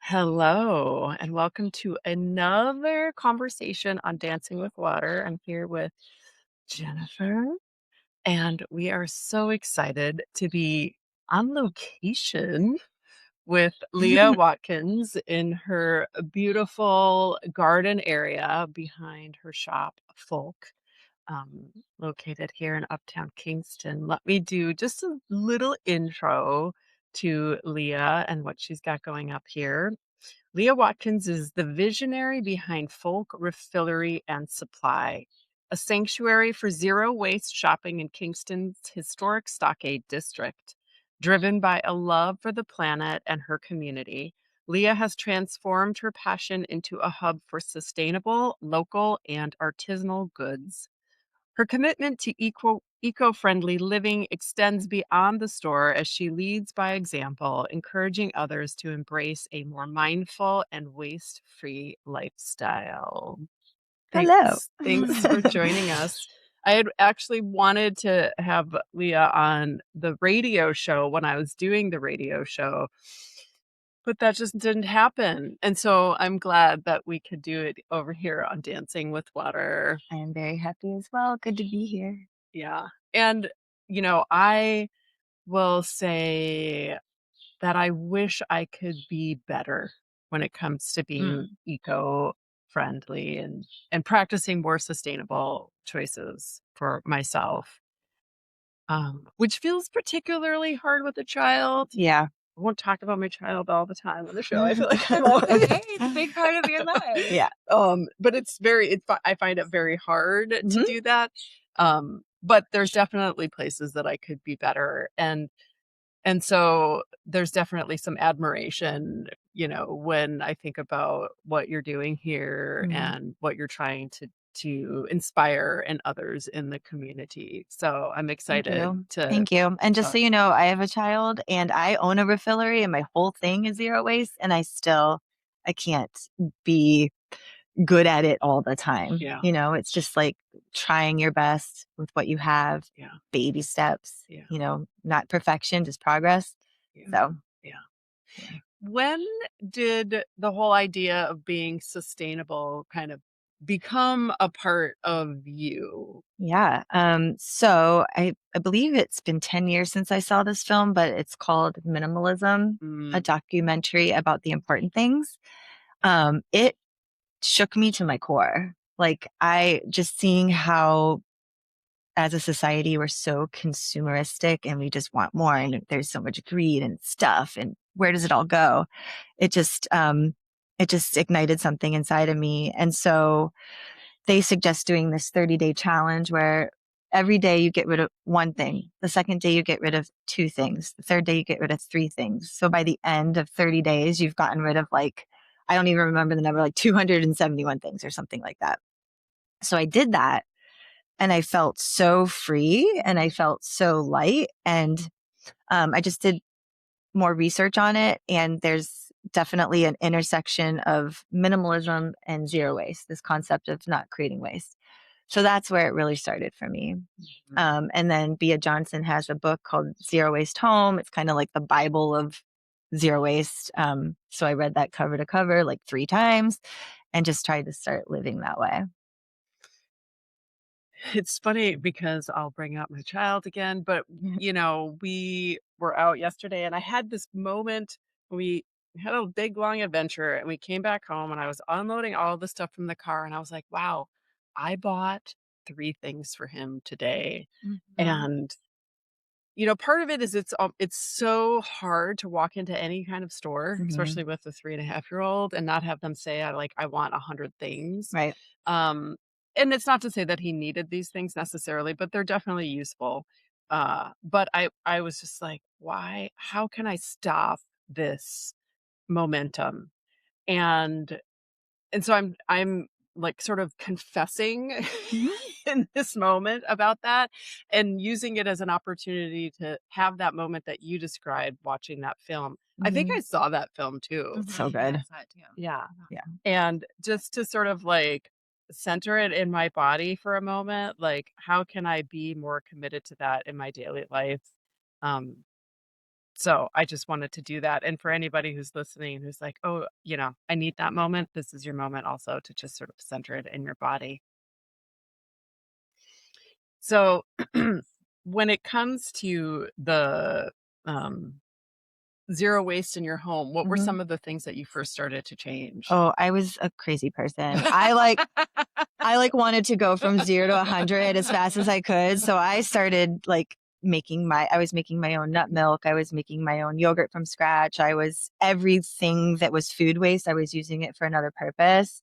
Hello, and welcome to another conversation on Dancing with Water. I'm here with Jennifer, and we are so excited to be on location with Leah Watkins in her beautiful garden area behind her shop, Folk, located here in Uptown Kingston. Let me do just a little intro to Leah and what she's got going up here. Leah Watkins is the visionary behind FØLK Refillery and Supply, a sanctuary for zero waste shopping in Kingston's historic Stockade District. Driven by a love for the planet and her community, Leah has transformed her passion into a hub for sustainable, local, and artisanal goods. Her commitment to eco-friendly living extends beyond the store as she leads by example, encouraging others to embrace a more mindful and waste-free lifestyle. Hello. Thanks for joining us. I had actually wanted to have Leah on the radio show when I was doing the radio show, but that just didn't happen. And so I'm glad that we could do it over here on Dancing with Water. I am very happy as well. Good to be here. Yeah. And, I will say that I wish I could be better when it comes to being Mm. eco-friendly and practicing more sustainable choices for myself, which feels particularly hard with a child. Yeah. I won't talk about my child all the time on the show. I feel like I'm always It's a big part of your life. yeah. But I find it very hard to Mhm. do that. But there's definitely places that I could be better. And so there's definitely some admiration, when I think about what you're doing here Mhm. and what you're trying to inspire in others in the community. So I'm Thank excited you. to Thank you. And just talk. so you know, I have a child and I own a refillery and my whole thing is zero waste and I can't be good at it all the time. Yeah. It's just like trying your best with what you have, Yeah. baby steps, Yeah. not perfection, just progress. Yeah. So, Yeah. yeah. When did the whole idea of being sustainable kind of become a part of you? Yeah. So I believe it's been 10 years since I saw this film, but it's called Minimalism, a Mm, documentary about the important things. It shook me to my core. Like I just seeing how as a society we're so consumeristic and we just want more and there's so much greed and stuff and where does it all go? It just ignited something inside of me. And so they suggest doing this 30-day challenge where every day you get rid of one thing. The second day you get rid of two things. The third day you get rid of three things. So by the end of 30 days, you've gotten rid of I don't even remember the number, like 271 things or something like that. So I did that and I felt so free and I felt so light. And I just did more research on it. And there's definitely an intersection of minimalism and zero waste, this concept of not creating waste. So that's where it really started for me. mhm. And then Bea Johnson has a book called Zero Waste Home. It's kind of like the Bible of zero waste. So I read that cover to cover like 3 times and just tried to start living that way. It's funny because I'll bring up my child again, but Yeah. we were out yesterday and I had this moment. We had a big long adventure and we came back home and I was unloading all the stuff from the car and I was like, wow, I bought 3 things for him today. Mhm. And part of it is it's so hard to walk into any kind of store, Mhm. especially with a 3.5-year-old, and not have them say, I want 100 things." Right. Um, and it's not to say that he needed these things necessarily, but they're definitely useful. But I was just like, "Why? How can I stop this momentum?" And so I'm, like, sort of confessing Mhm. in this moment about that and using it as an opportunity to have that moment that you described watching that film. I think I Mhm. saw that film too. So Yeah, I good. saw it too. Yeah. Yeah. And just to sort of, like, center it in my body for a moment, like, how can I be more committed to that in my daily life? Um, So I just wanted to do that. And for anybody who's listening who's like, oh, I need that moment, this is your moment also to just sort of center it in your body. So when it comes to the um, zero waste in your home, what were Mhm. some of the things that you first started to change? Oh, I was a crazy person. I wanted to go from 0 to 100 as fast as I could. So I started I was making my own nut milk. I was making my own yogurt from scratch. I was everything that was food waste. I was using it for another purpose.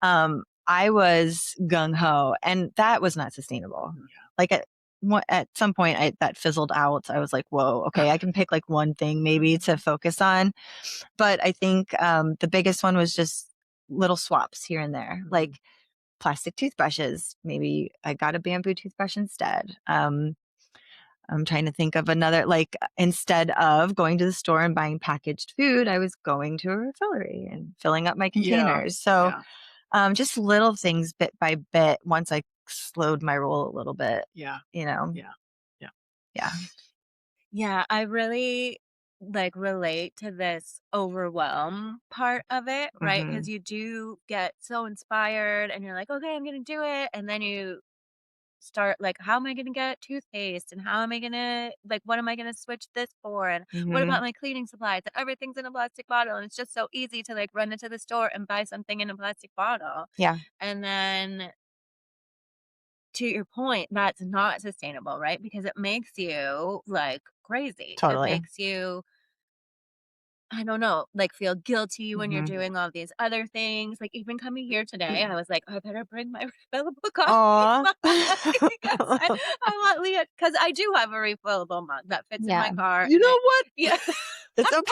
I was gung ho, and that was not sustainable. Like at some point, that fizzled out. I was like, "Whoa, okay, I can pick like one thing maybe to focus on." But I think the biggest one was just little swaps here and there, like plastic toothbrushes. Maybe I got a bamboo toothbrush instead. I'm trying to think of another, like, instead of going to the store and buying packaged food, I was going to a refillery and filling up my Yeah. containers. So Yeah. just little things bit by bit once I slowed my roll a little bit, Yeah. you know? Yeah. Yeah. Yeah. Yeah, I really like relate to this overwhelm part of it, right? Because Hmm. you do get so inspired and you're like, okay, I'm going to do it. And then you start like, how am I going to get toothpaste? And how am I going to, like, what am I going to switch this for? And what Hmm. about my cleaning supplies? And everything's in a plastic bottle. And it's just so easy to like run into the store and buy something in a plastic bottle. Yeah, And then to your point, that's not sustainable, right? Because it makes you like crazy. It totally. makes you I don't know, like, feel guilty when you're Hmm. doing all these other things, like, even coming here today, I was like, "Oh, I better bring my refillable coffee Aw. mug because I want Leah because I do have a refillable mug that fits in my Yeah. car, You and know it what? yeah. It's okay.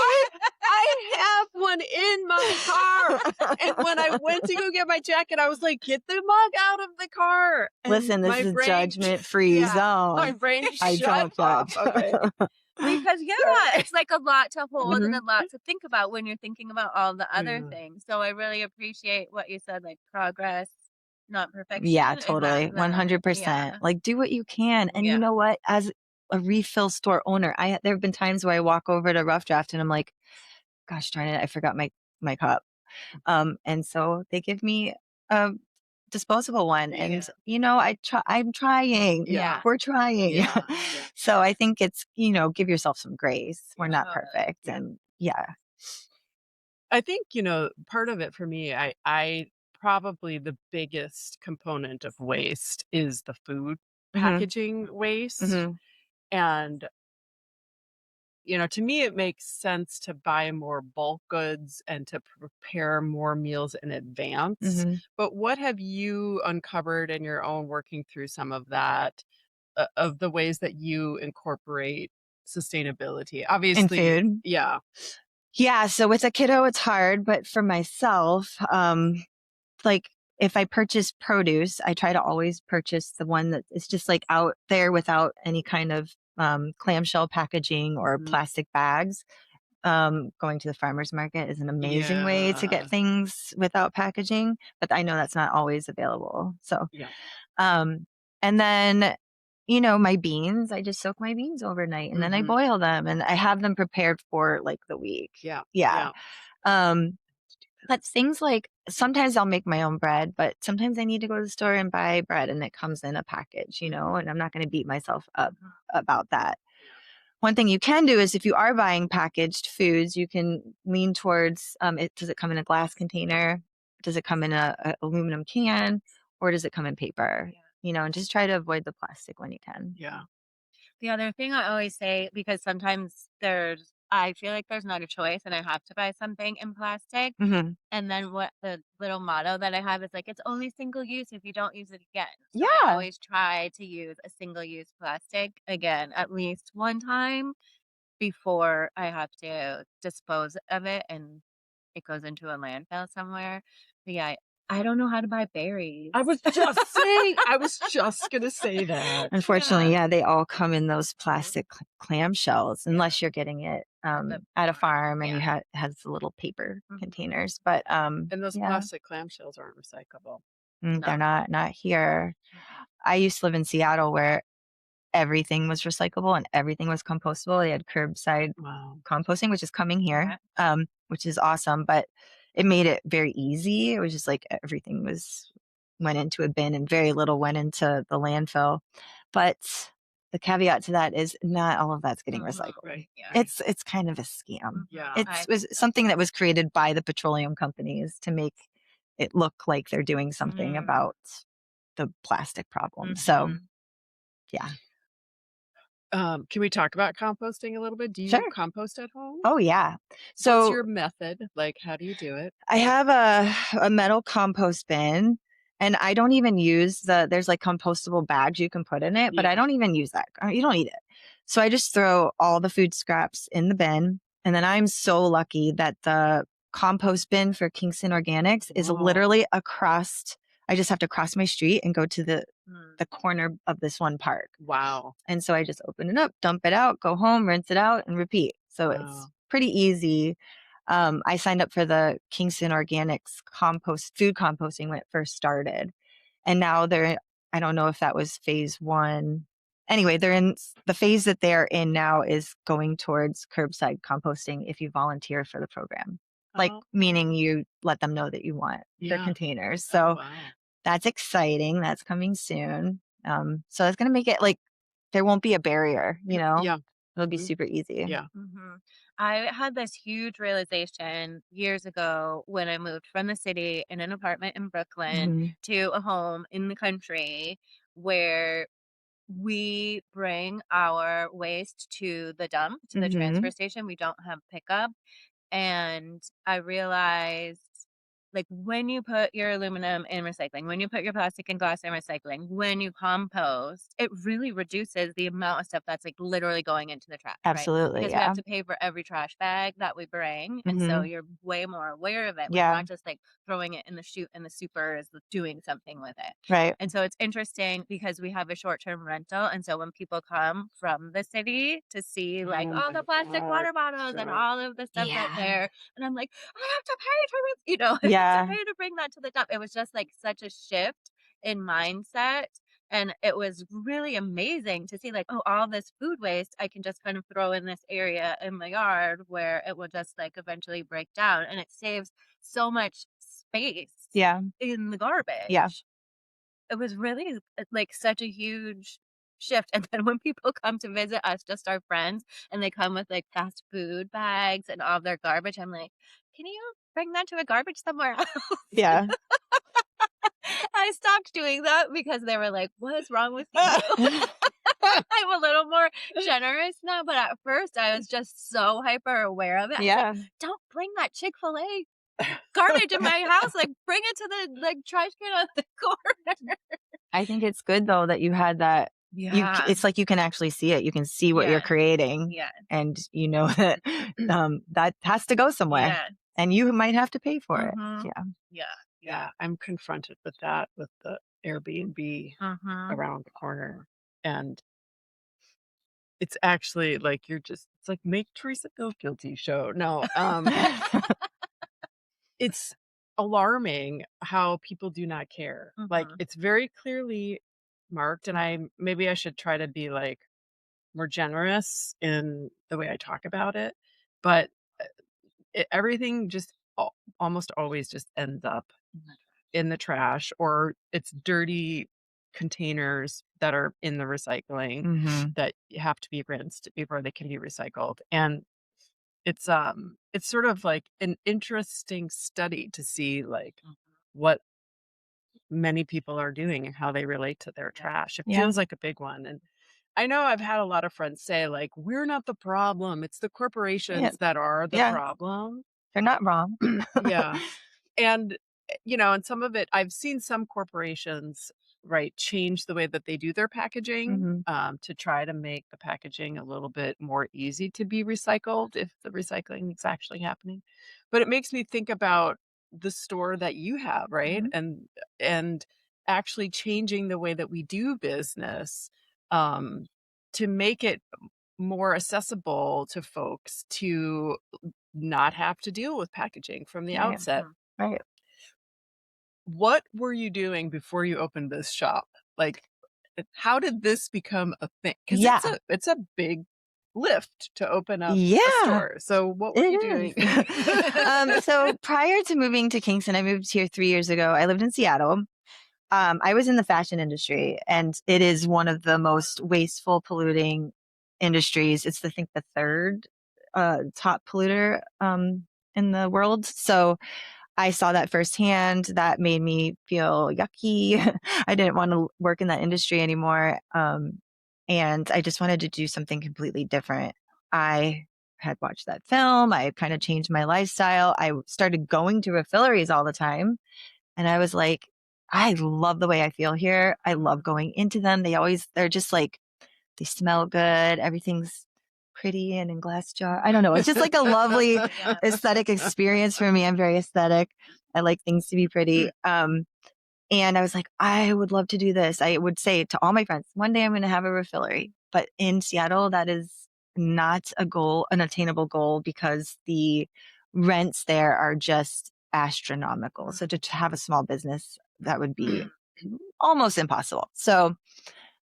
I have one in my car. And when I went to go get my jacket, I was like, get the mug out of the car. And Listen, this my is a brain, judgment-free yeah, my zone. brain I shut don't off. judge. Okay. Because, yeah, Sorry. it's, like, a lot to hold and Hmm. a lot to think about when you're thinking about all the other Yeah. things, so I really appreciate what you said, like, progress, not Yeah, perfection in that totally. sense, 100%. yeah, Like, do what you can. And you yeah. know what? As a refill store owner, there have been times where I walk over to Rough Draft and I'm like, gosh darn it, I forgot my cup. And so they give me a disposable one. And, Yeah. I'm trying. Yeah. Yeah. We're trying. Yeah. Yeah. So I think it's, give yourself some grace. We're Yeah. not Totally. perfect. And yeah. I think, part of it for me, I probably the biggest component of waste is the food Hmm. packaging waste. Hmm. And to me, it makes sense to buy more bulk goods and to prepare more meals in advance. Hmm. But what have you uncovered in your own working through some of that, of the ways that you incorporate sustainability? And Obviously, food. yeah. Yeah. So with a kiddo, it's hard. But for myself, like if I purchase produce, I try to always purchase the one that is just like out there without any kind of clamshell packaging or Mhm. plastic bags. Going to the farmer's market is an amazing way to get Yeah. things without packaging, but I know that's not always available. So, Yeah. um, and then, my beans, I just soak my beans overnight and then I Hmm. boil them and I have them prepared for like the week. Yeah. Yeah. Yeah. Um, but things like sometimes I'll make my own bread, but sometimes I need to go to the store and buy bread and it comes in a package, and I'm not going to beat myself up about that. One thing you can do is if you are buying packaged foods, you can lean towards does it come in a glass container? Does it come in a aluminum can? Or does it come in paper? Yeah. And just try to avoid the plastic when you can. Yeah. The other thing I always say, because sometimes I feel like there's not a choice and I have to buy something in plastic. Hmm. And then what the little motto that I have is like, it's only single use if you don't use it again. So I Yeah. always try to use a single use plastic again at least one time before I have to dispose of it and it goes into a landfill somewhere. But yeah, I don't know how to buy berries. I was just gonna say that. Unfortunately, Yeah. yeah, they all come in those plastic clamshells Yeah. unless you're getting it At the at a farm. farm and Yeah. you has the little paper Mhm. containers. But And those yeah, plastic clamshells aren't recyclable. they're No. not here. Mm-mm. I used to live in Seattle where everything was recyclable and everything was compostable. They had curbside Wow. composting, which is coming here, Yeah. which is awesome. But it made it very easy. It was just like everything went into a bin and very little went into the landfill. But the caveat to that is not all of that's getting recycled. Right. Yeah. It's kind of a scam. Yeah. It was something that was created by the petroleum companies to make it look like they're doing something about the plastic problem. So, yeah. Can we talk about composting a little bit? Do you Sure. compost at home? Oh, yeah. What's So your method? Like, how do you do it? I have a metal compost bin, and I don't even use there's like compostable bags you can put in it, but I don't even use that. You don't need it. So I just throw all the food scraps in the bin. And then I'm so lucky that the compost bin for Kingston Organics is literally across. I just have to cross my street and go to the corner of this one park. Wow. And so I just open it up, dump it out, go home, rinse it out, and repeat. So it's pretty easy. I signed up for the Kingston Organics food composting when it first started. And now I don't know if that was phase 1. Anyway, they're in the phase that they're in now is going towards curbside composting if you volunteer for the program. Like, meaning you let them know that you want their containers. So that's exciting. That's coming soon. So that's going to make it like there won't be a barrier, Yeah. It'll be super easy. Yeah. I had this huge realization years ago when I moved from the city in an apartment in Brooklyn to a home in the country where we bring our waste to the dump, to the transfer station. We don't have pickup. And I realized, like, when you put your aluminum in recycling, when you put your plastic and glass in recycling, when you compost, it really reduces the amount of stuff that's like literally going into the trash, right? Absolutely. Because we have to pay for every trash bag that we bring. And so you're way more aware of it. We're not just like throwing it in the chute and the super is doing something with it. Right. And so it's interesting because we have a short-term rental. And so when people come from the city to see like all the plastic water bottles and all of the stuff that's there, and I'm like, I have to pay for it, I have to pay to bring that to the dump. It was just like such a shift in mindset. And it was really amazing to see like, oh, all this food waste I can just kind of throw in this area in my yard where it will just like eventually break down. And it saves so much space in the garbage. Yeah. It was really like such a huge shift. And then when people come to visit us, just our friends, and they come with like fast food bags and all their garbage, I'm like, can you bring that to a garbage somewhere else? Yeah. I stopped doing that because they were like, what is wrong with you? I'm a little more generous now, but at first I was just so hyper aware of it. Yeah. Like, don't bring that Chick-fil-A garbage in my house. Like, bring it to the like trash can on the corner. I think it's good though that you had that. It's like you can actually see it. You can see what you're creating, and you know that that has to go somewhere, and you might have to pay for it. Yeah. I'm confronted with that with the Airbnb around the corner, and it's actually like it's like make Teresa feel guilty show. No, it's alarming how people do not care. Like it's very clearly marked, and maybe I should try to be like more generous in the way I talk about it, but everything just almost always just ends up in the trash, or it's dirty containers that are in the recycling that have to be rinsed before they can be recycled. And it's sort of like an interesting study to see like what many people are doing and how they relate to their trash. It feels like a big one. And I know I've had a lot of friends say like, we're not the problem. It's the corporations that are the problem. They're not wrong. Yeah. And, and some of it, I've seen some corporations, right, change the way that they do their packaging to try to make the packaging a little bit more easy to be recycled if the recycling is actually happening. But it makes me think about the store that you have, right? And actually changing the way that we do business to make it more accessible to folks to not have to deal with packaging from the outset. Right. What were you doing before you opened this shop? Like, How did this become a thing? Because Yeah. it's a big lift to open up a Yeah, store. So what were it you is. doing? So prior to moving to Kingston, I moved here 3 years ago. I lived in Seattle. I was in the fashion industry, and it is one of the most wasteful, polluting industries. It's, I think, the third top polluter in the world. So I saw that firsthand. That made me feel yucky. I didn't want to work in that industry anymore. And I just wanted to do something completely different. I had watched that film. I kind of changed my lifestyle. I started going to refilleries all the time. And I was like, I love the way I feel here. I love going into them. They're just like, they smell good. Everything's pretty and in glass jar. I don't know. It's just like a lovely Yeah. aesthetic experience for me. I'm very aesthetic. I like things to be pretty. And I was like, I would love to do this. I would say to all my friends, one day I'm going to have a refillery. But in Seattle, that is not a goal, an attainable goal, because the rents there are just astronomical. So to have a small business, that would be almost impossible. So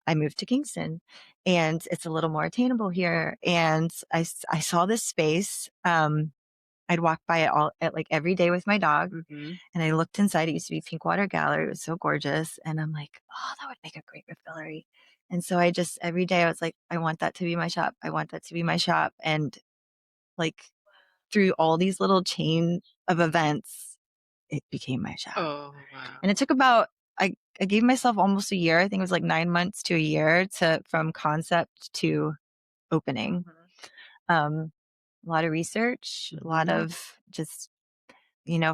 I moved to Kingston, and it's a little more attainable here. And I saw this space. I'd walk by it all at like every day with my dog, Mhm. and I looked inside. It used to be Pinkwater Gallery. It was so gorgeous. And I'm like, oh, that would make a great refillery. And so I just, every day I was like, I want that to be my shop. I want that to be my shop. And like through all these little chain of events, it became my shop. Oh, wow. And it took about, I gave myself almost a year. I think it was like 9 months to a year from concept to opening. A lot of research, a lot Mhm. of just,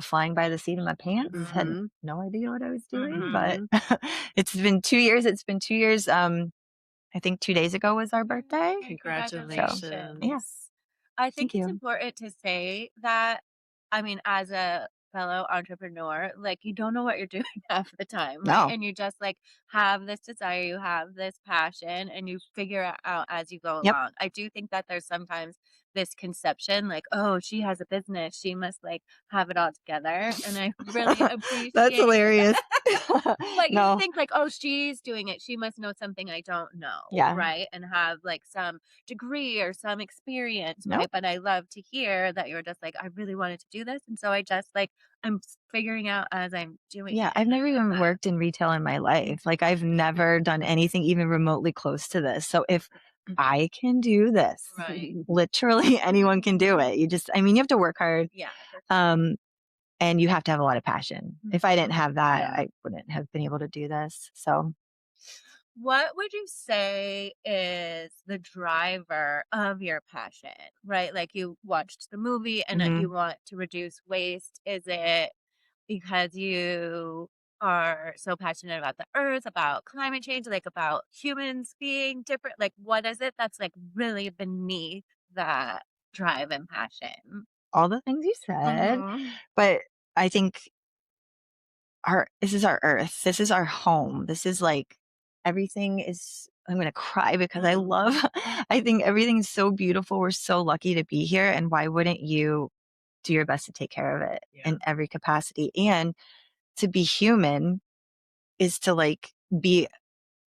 flying by the seat of my pants. Had Mhm. no idea what I was doing, but Mhm. it's been 2 years. It's been 2 years. I think 2 days ago was our birthday. So yeah, Congratulations. I think thank it's you. important to say that, I mean, as a fellow entrepreneur, like you don't know what you're doing half the time, right? No. And you just like have this desire, you have this passion, and you figure it out as you go Yep. along. I do think that there's sometimes this conception like, oh, she has a business, she must like have it all together. And I really That's appreciate hilarious. like, you No. think like, "Oh, she's doing it. She must know something I don't know," Yeah. right? And have, like, some degree or some experience, Nope. right? But I love to hear that you're just like, "I really wanted to do this, and so I just, like, I'm figuring out as I'm doing Yeah, it." I've And I never love even that. worked in retail in my life. Like, I've never done anything even remotely close to this. So if I can do this, Right. literally anyone can do it. You have to work hard. Yeah, for sure. Um, and you have to have a lot of passion. If I didn't have that, Yeah. I wouldn't have been able to do this. So, What would you say is the driver of your passion, right? Like, you watched the movie and that you mhm. want to reduce waste. Is it because you are so passionate about the earth, about climate change, like about humans being different? Like, what is it that's like really beneath that drive and passion? All the things you said, Mhm. but I think this is our earth. This is our home. This is like everything is I'm going to cry because I think everything's so beautiful. We're so lucky to be here, and why wouldn't you do your best to take care of it Yeah. in every capacity? And to be human is to like be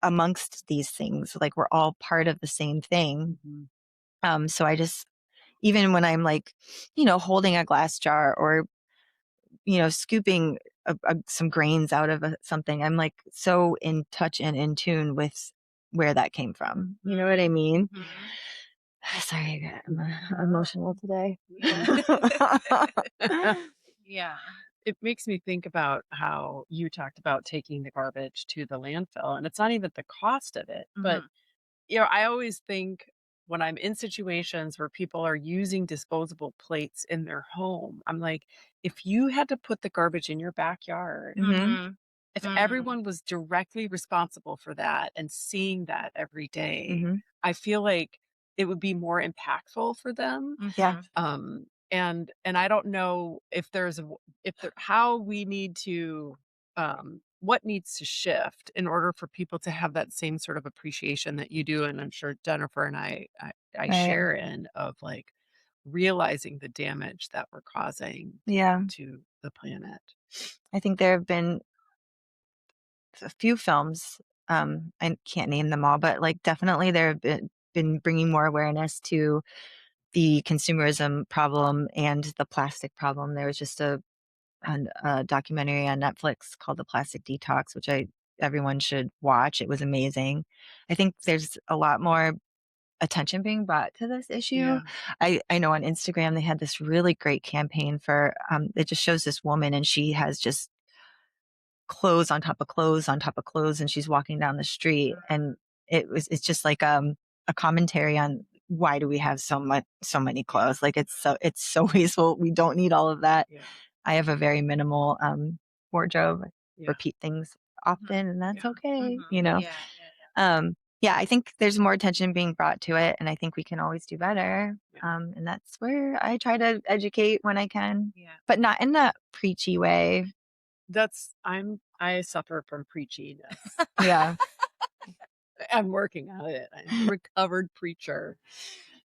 amongst these things. Like we're all part of the same thing. Mhm. So I just even when I'm like, holding a glass jar or scooping some grains out of something, I'm like so in touch and in tune with where that came from. You know what I mean? Mhm. Sorry, I'm emotional today. Yeah. It makes me think about how you talked about taking the garbage to the landfill, and it's not even the cost of it, but Mhm. I always think when I'm in situations where people are using disposable plates in their home, I'm like, if you had to put the garbage in your backyard, hmm Mhm. if Mhm. everyone was directly responsible for that and seeing that every day, hmm I feel like it would be more impactful for them. Yeah, Mhm. And I don't know if there's a if there how we need to what needs to shift in order for people to have that same sort of appreciation that you do, and I'm sure Jennifer and I right. share in of like realizing the damage that we're causing Yeah, to the planet. I think there have been a few films I can't name them all, but like definitely there have been bringing more awareness to the consumerism problem and the plastic problem. There was just a documentary on Netflix called The Plastic Detox, which everyone should watch. It was amazing. I think there's a lot more attention being brought to this issue. Yeah. I know on Instagram they had this really great campaign for it just shows this woman and she has just clothes on top of clothes on top of clothes and she's walking down the street and it's just like a commentary on why do we have so many clothes, like it's so wasteful, we don't need all of that. Yeah. I have a very minimal wardrobe. I Yeah. repeat things often and that's Yeah. okay, yeah, I think there's more attention being brought to it and I think we can always do better. Yeah. And that's where I try to educate when I can, Yeah. but not in a preachy way. I suffer from preachiness. Yeah. I'm working on it. I'm a recovered preacher,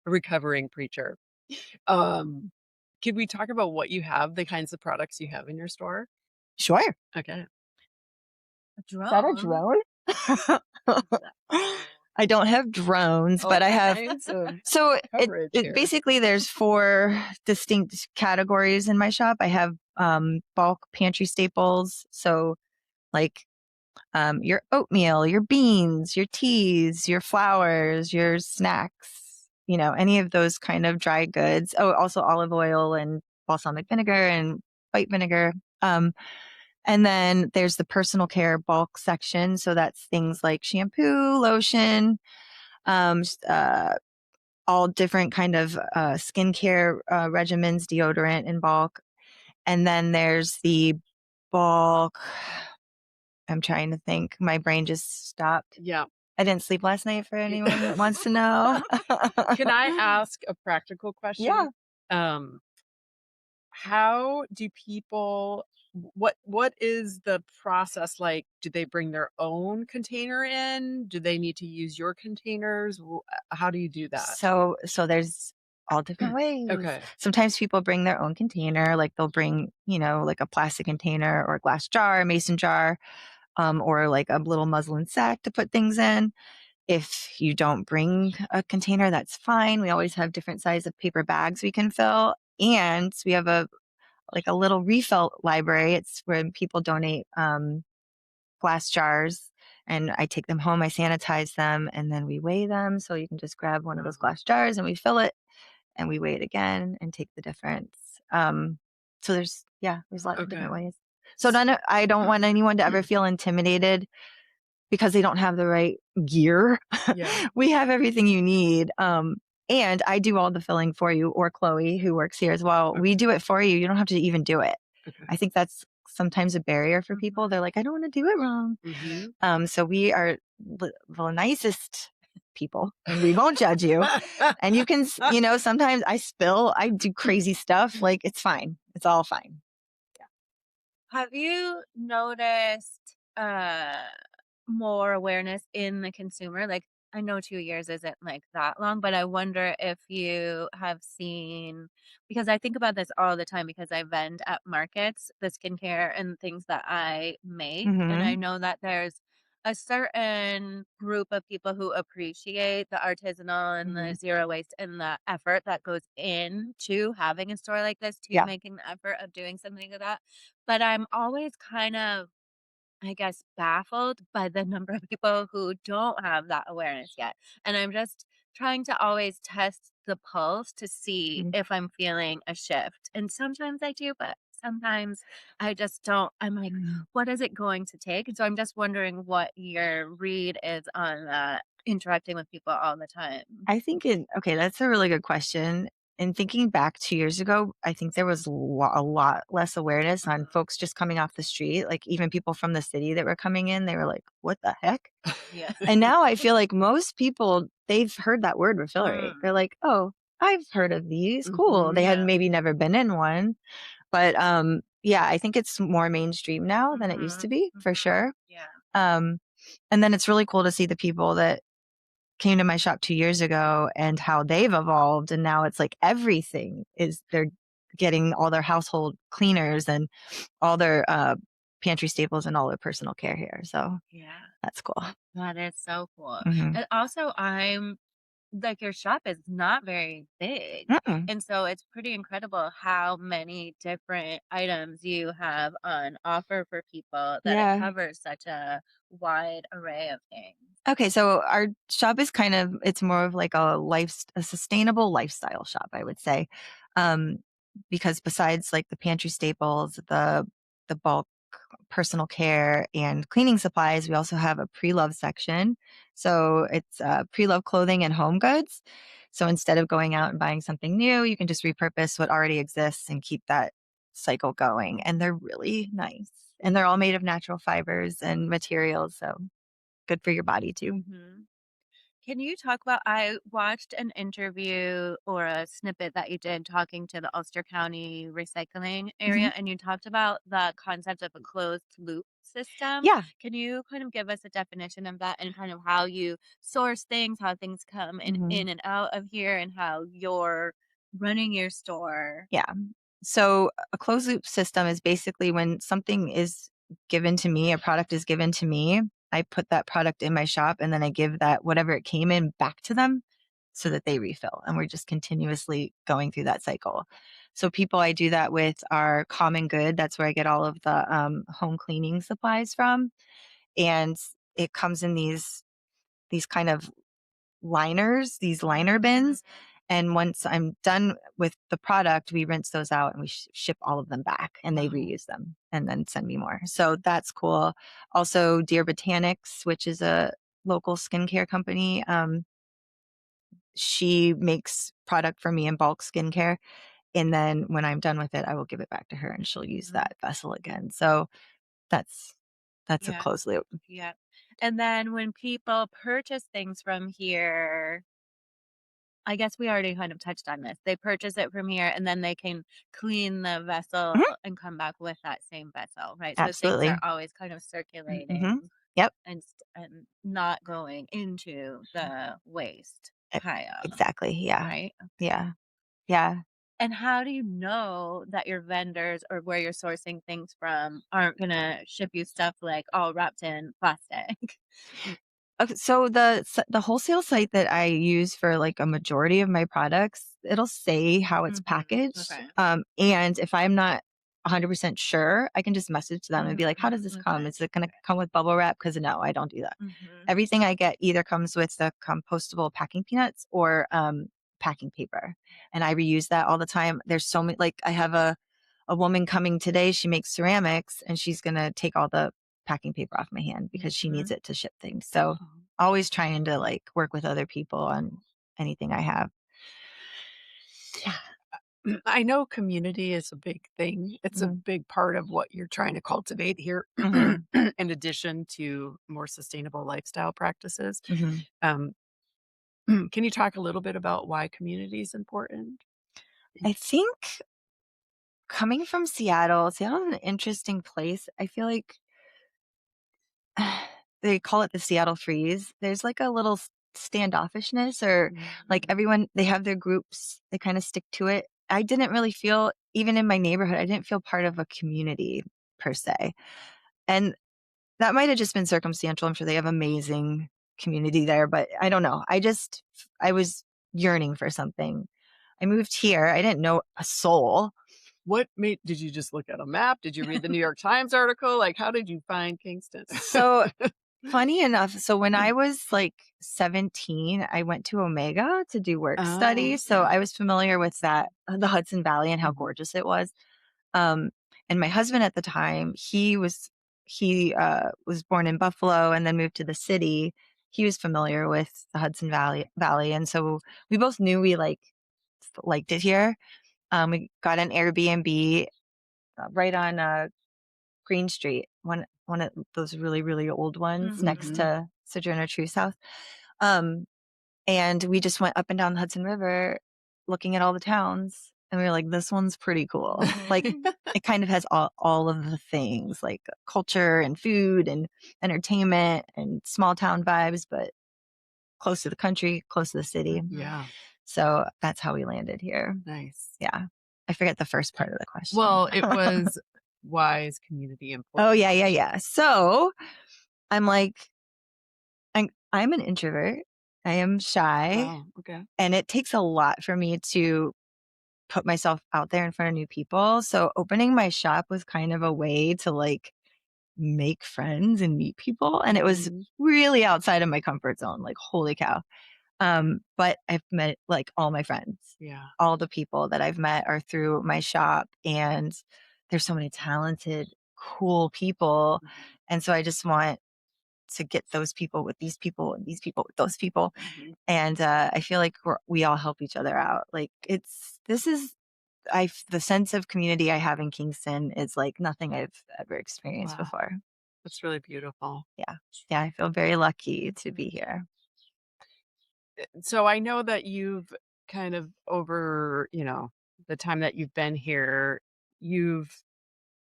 a recovering preacher. Could we talk about what you have, the kinds of products you have in your store? Sure. Okay. A Is that a drone? drone? I don't have drones, but I have. Kinds of So coverage here. basically there's 4 distinct categories in my shop. I have bulk pantry staples. So like your oatmeal, your beans, your teas, your flours, your snacks, any of those kind of dry goods. Oh, also olive oil and balsamic vinegar and white vinegar. And then there's the personal care bulk section. So that's things like shampoo, lotion, all different kind of skincare regimens, deodorant in bulk. And then there's the bulk. I'm trying to think. My brain just stopped. Yeah. I didn't sleep last night for anyone that wants to know. Can I ask a practical question? Yeah. How do people what is the process like? Do they bring their own container in? Do they need to use your containers? How do you do that? So there's all different ways. Okay. Sometimes people bring their own container, like they'll bring, like a plastic container or a glass jar, a mason jar, or like a little muslin sack to put things in. If you don't bring a container, that's fine. We always have different size of paper bags we can fill. And we have a little refill library. It's when people donate glass jars and I take them home, I sanitize them, and then we weigh them. So you can just grab one of those glass jars and we fill it and we weigh it again and take the difference. So there's lots of different ways. So I don't want anyone to ever feel intimidated because they don't have the right gear. Yeah. We have everything you need. And I do all the filling for you, or Chloe, who works here as well. Okay. We do it for you. You don't have to even do it. Okay. I think that's sometimes a barrier for people. They're like, I don't want to do it wrong. Mm-hmm. So we are the nicest people and we won't judge you. And you can, sometimes I do crazy stuff. Like it's fine. It's all fine. Yeah. Have you noticed more awareness in the consumer? Like, I know 2 years isn't like that long, but I wonder if you have seen, because I think about this all the time because I vend at markets, the skincare and things that I make. And I know that there's a certain group of people who appreciate the artisanal and the zero waste and the effort that goes into having a store like this, to making the effort of doing something like that. But I'm always kind of, I guess, baffled by the number of people who don't have that awareness yet. And I'm just trying to always test the pulse to see if I'm feeling a shift. And sometimes I do, but sometimes I just don't. I'm like, what is it going to take? And so I'm just wondering what your read is on interacting with people all the time. I think okay, that's a really good question. And thinking back 2 years ago, I think there was a lot less awareness on folks just coming off the street. Like even people from the city that were coming in, they were like, what the heck? Yeah. And now I feel like most people, they've heard that word refillery. They're like, oh, I've heard of these. Cool. They had maybe never been in one. But I think it's more mainstream now than it used to be, for sure. Yeah. And then it's really cool to see the people that came to my shop 2 years ago and how they've evolved. And now it's like they're getting all their household cleaners and all their pantry staples and all their personal care here. So that's cool. That is so cool. Hmm. And also, I'm like, your shop is not very big, Mm-mm. and so it's pretty incredible how many different items you have on offer for people, that it Yeah. covers such a wide array of things. Okay, so our shop is kind of it's more of like a sustainable lifestyle shop, I would say. Um, because besides like the pantry staples, the bulk personal care and cleaning supplies, we also have a pre-love section. So it's pre-love clothing and home goods. So instead of going out and buying something new, you can just repurpose what already exists and keep that cycle going. And they're really nice. And they're all made of natural fibers and materials, so good for your body too. Mhm. Can you talk about, I watched an interview or a snippet that you did talking to the Ulster County recycling Mhm. area, and you talked about the concept of a closed loop system. Yeah. Can you kind of give us a definition of that, and kind of how you source things, how things come Mhm. in and out of here, and how you're running your store? Yeah. So a closed loop system is basically when something is given to me, a product is given to me, I put that product in my shop and then I give that whatever it came in back to them so that they refill. And we're just continuously going through that cycle. So people I do that with are Common Good. That's where I get all of the home cleaning supplies from. And it comes in these kind of liners, these liner bins. And once I'm done with the product, we rinse those out and we ship all of them back and they Wow. reuse them and then send me more. So that's cool. Also, Dear Botanics, which is a local skincare company, she makes product for me in bulk skincare. And then when I'm done with it, I will give it back to her and she'll use Mhm. that vessel again. So that's that's a Yeah, closed loop. yeah. And then when people purchase things from here, I guess we already kind of touched on this. They purchase it from here, and then they can clean the vessel Mhm. and come back with that same vessel, right? So things are Absolutely. always kind of Hmm. circulating Yep. and not going into the waste E- pile, Exactly. Yeah. right? Yeah. Yeah. And how do you know that your vendors or where you're sourcing things from aren't gonna ship you stuff like all wrapped in plastic? Okay, so the wholesale site that I use for like a majority of my products, it'll say how it's Mhm. packaged. Okay. And if I'm not 100% sure, I can just message them and be like, "How does this come? Okay. Is it going to come with bubble wrap?" Because no, I don't do that. Mhm. Everything I get either comes with the compostable packing peanuts or packing paper, and I reuse that all the time. There's so many. Like I have a woman coming today. She makes ceramics, and she's gonna take all the packing paper off my hand because she needs Mhm. it to ship things. So always trying to like work with other people on anything I have. Yeah. I know community is a big thing. It's a Hmm. big part of what you're trying to cultivate here, Hmm. in addition to more sustainable lifestyle practices. Hmm. Um, can you talk a little bit about why community is important? I think coming from Seattle's an interesting place. I feel like they call it the Seattle freeze. There's like a little standoffishness or like Mhm. everyone, they have their groups, they kind of stick to it. I didn't really feel, even in my neighborhood, I didn't feel part of a community per se. And that might have just been circumstantial. I'm sure they have amazing community there, but I don't know. I was yearning for something. I moved here. I didn't know a soul. What made did you just look at a map? Did you read the New York Times article? Like, how did you find Kingston? So funny enough, so when I was like 17, I went to Omega to do work Oh, study. So yeah. I was familiar with that, the Hudson Valley and how Mhm. gorgeous it was. Um, and my husband at the time, he was born in Buffalo and then moved to the city. He was familiar with the Hudson Valley, and so we both knew we liked it here. We got an Airbnb right on Green Street, one of those really, really old ones next Mhm. Mhm. to Sojourner Truth House. Um, and we just went up and down the Hudson River looking at all the towns. And we were like, this one's pretty cool. Like Mhm. it kind of has all of the things like culture and food and entertainment and small town vibes, but close to the country, close to the city. Mhm. Yeah, So that's how we landed here. nice. Yeah. I forget the first part of the question. Well, it was why is community Oh, important? yeah, yeah, yeah. So I'm like, I'm an introvert. I am shy, Wow, okay. and it takes a lot for me to put myself out there in front of new people. So opening my shop was kind of a way to like make friends and meet people. And it was Mhm. really outside of my comfort zone. Like, holy cow. But I've met like all my friends. Yeah. All the people that I've met are through my shop, and there's so many talented, cool people. Mhm. And so I just want to get those people with these people and these people with those people. Mhm. And I feel like we all help each other out. Like this is the sense of community I have in Kingston is like nothing I've ever experienced Wow, before. that's really beautiful. Yeah. Yeah. I feel very lucky to be here. So I know that you've kind of over, the time that you've been here, you've